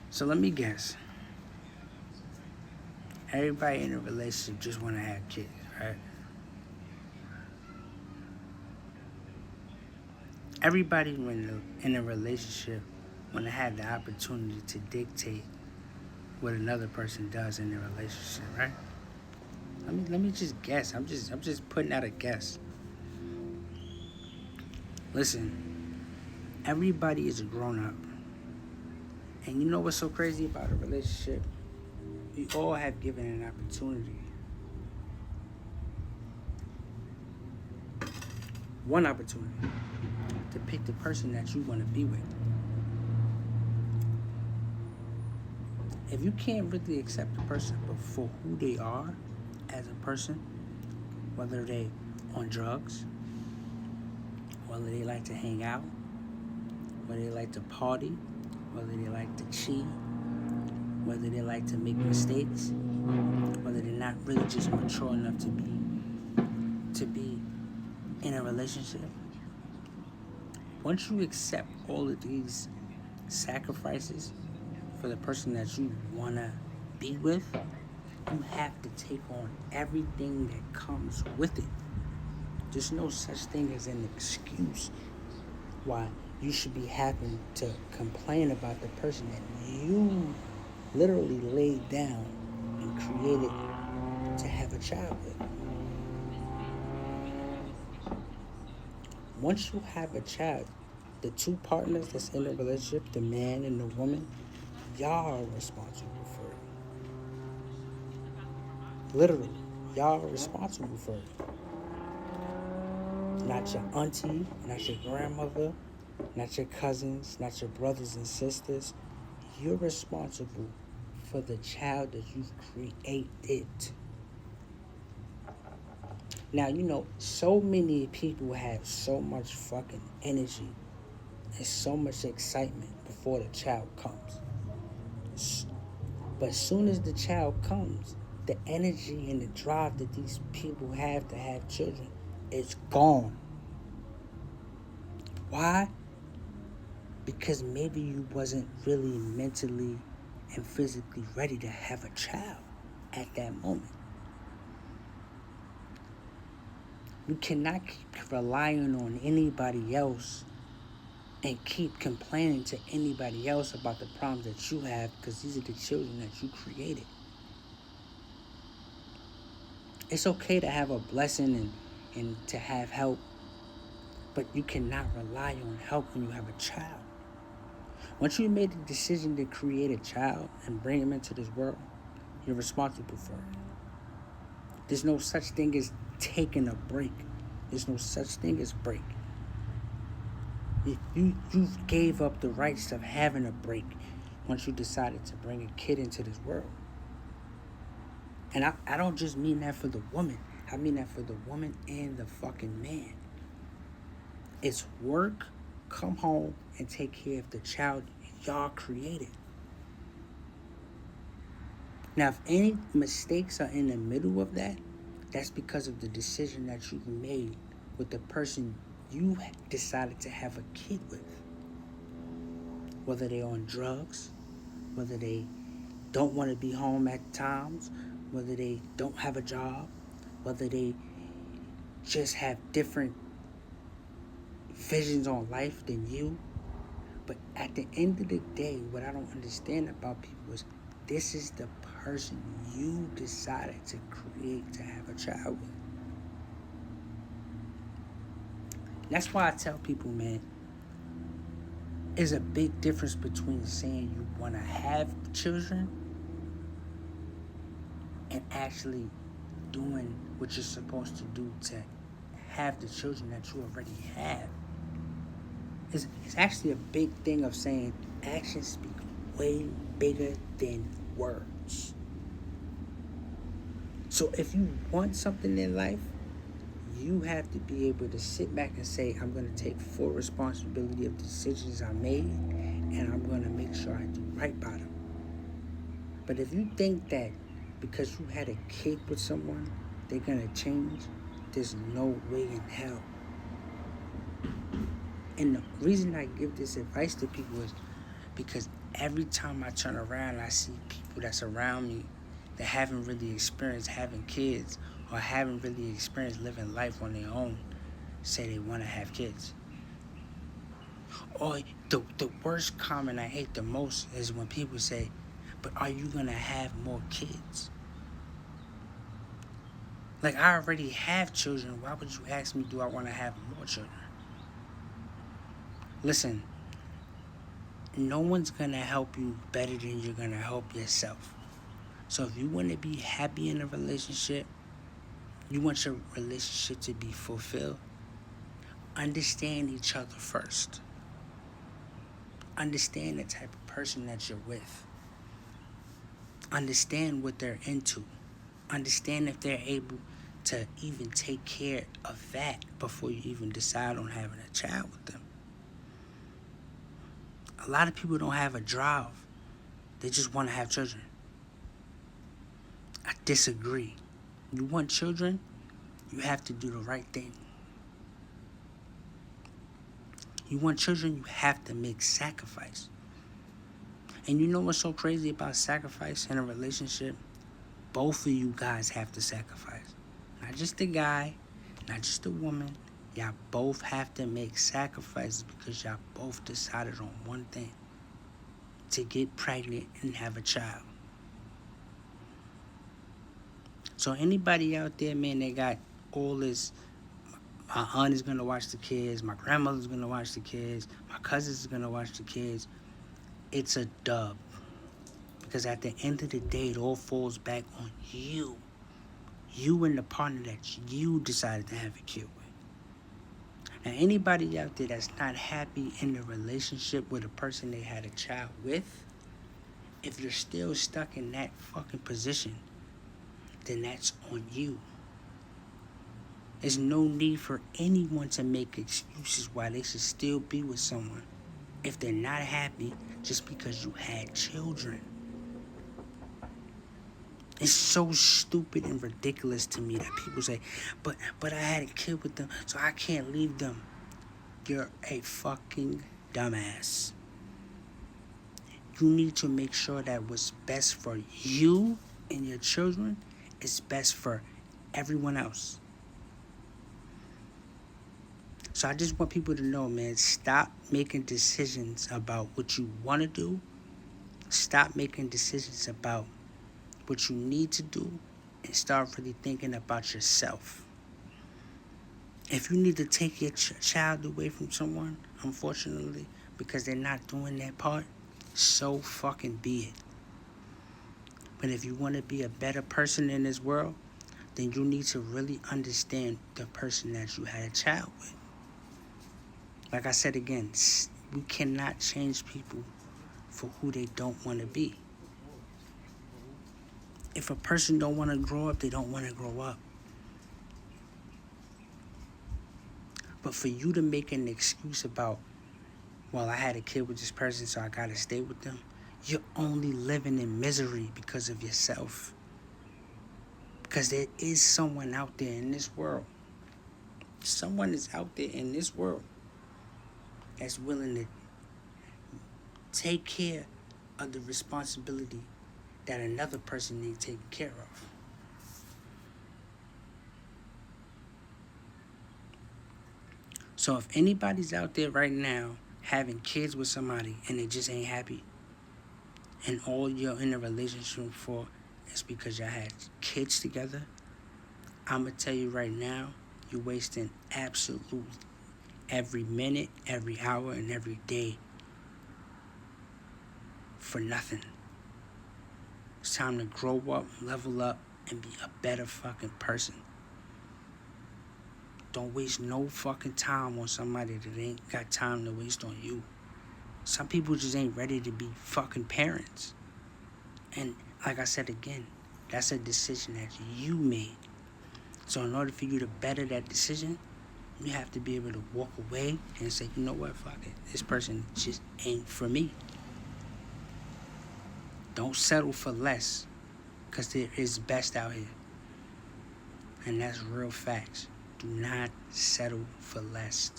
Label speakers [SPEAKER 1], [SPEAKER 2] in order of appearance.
[SPEAKER 1] So let me guess. Everybody in a relationship just want to have kids, right? Everybody when in a relationship want to have the opportunity to dictate what another person does in the relationship, right? Let me just guess. I'm just putting out a guess. Listen, everybody is a grown up, and you know what's so crazy about a relationship? We all have given an opportunity, one opportunity, to pick the person that you want to be with. If you can't really accept a person for who they are as a person, whether they on drugs, whether they like to hang out, whether they like to party, whether they like to cheat, whether they like to make mistakes, whether they're not really just mature enough to be in a relationship. Once you accept all of these sacrifices for the person that you wanna be with, you have to take on everything that comes with it. There's no such thing as an excuse why you should be having to complain about the person that you literally laid down and created to have a child with. Once you have a child, the two partners that's in a relationship, the man and the woman, y'all are responsible for it. Literally, y'all are responsible for it. Not your auntie, not your grandmother, not your cousins, not your brothers and sisters. You're responsible for the child that you've created. Now, so many people have so much fucking energy and so much excitement before the child comes. But as soon as the child comes, the energy and the drive that these people have to have children is gone. Why? Because maybe you wasn't really mentally and physically ready to have a child at that moment. You cannot keep relying on anybody else and keep complaining to anybody else about the problems that you have, because these are the children that you created. It's okay to have a blessing and to have help, but you cannot rely on help when you have a child. Once you made the decision to create a child and bring him into this world, you're responsible for it. There's no such thing as taking a break. There's no such thing as break. You gave up the rights of having a break once you decided to bring a kid into this world. And I don't just mean that for the woman. I mean that for the woman and the fucking man. It's work, come home, and take care of the child y'all created. Now, if any mistakes are in the middle of that, that's because of the decision that you made with the person you decided to have a kid with. Whether they're on drugs, whether they don't want to be home at times, whether they don't have a job, whether they just have different visions on life than you. But at the end of the day, what I don't understand about people is this is the person you decided to create to have a child with. That's why I tell people, man, there's a big difference between saying you want to have children and actually doing what you're supposed to do to have the children that you already have. It's actually a big thing of saying actions speak way bigger than words. So if you want something in life, you have to be able to sit back and say, I'm going to take full responsibility of the decisions I made, and I'm going to make sure I do right by them. But if you think that because you had a kid with someone, they're going to change, there's no way in hell. And the reason I give this advice to people is Because every time I turn around, I see people that's around me that haven't really experienced having kids or haven't really experienced living life on their own say they want to have kids. Or the worst comment I hate the most is when people say, but are you going to have more kids? Like, I already have children. Why would you ask me, do I want to have more children? Listen, no one's going to help you better than you're going to help yourself. So if you want to be happy in a relationship, you want your relationship to be fulfilled, understand each other first. Understand the type of person that you're with. Understand what they're into. Understand if they're able to even take care of that before you even decide on having a child with them. A lot of people don't have a drive. They just want to have children. I disagree. You want children, you have to do the right thing. You want children, you have to make sacrifice. And you know what's so crazy about sacrifice in a relationship? Both of you guys have to sacrifice. Not just the guy, not just the woman. Y'all both have to make sacrifices because y'all both decided on one thing: to get pregnant and have a child. So anybody out there, man, they got all this, my aunt is going to watch the kids, my grandmother's going to watch the kids, my cousins are going to watch the kids, it's a dub. Because at the end of the day, it all falls back on you. You and the partner that you decided to have a kid with. Now, anybody out there that's not happy in the relationship with a person they had a child with, if you're still stuck in that fucking position, then that's on you. There's no need for anyone to make excuses why they should still be with someone if they're not happy just because you had children. It's so stupid and ridiculous to me that people say, but I had a kid with them, so I can't leave them. You're a fucking dumbass. You need to make sure that what's best for you and your children is best for everyone else. So I just want people to know, man, stop making decisions about what you want to do. Stop making decisions about what you need to do and start really thinking about yourself. If you need to take your child away from someone, unfortunately, because they're not doing their part, so fucking be it. But if you want to be a better person in this world, then you need to really understand the person that you had a child with. Like I said again, we cannot change people for who they don't want to be. If a person don't want to grow up, they don't want to grow up. But for you to make an excuse about, well, I had a kid with this person, so I gotta stay with them, you're only living in misery because of yourself. Because there is someone out there in this world. Someone is out there in this world that's willing to take care of the responsibility that another person needs taken care of. So if anybody's out there right now having kids with somebody and they just ain't happy, and all you're in a relationship for is because y'all had kids together, I'm going to tell you right now, you're wasting absolutely every minute, every hour, and every day for nothing. It's time to grow up, level up, and be a better fucking person. Don't waste no fucking time on somebody that ain't got time to waste on you. Some people just ain't ready to be fucking parents. And like I said again, that's a decision that you made. So in order for you to better that decision, you have to be able to walk away and say, you know what, fuck it. This person just ain't for me. Don't settle for less, because there is best out here. And that's real facts. Do not settle for less.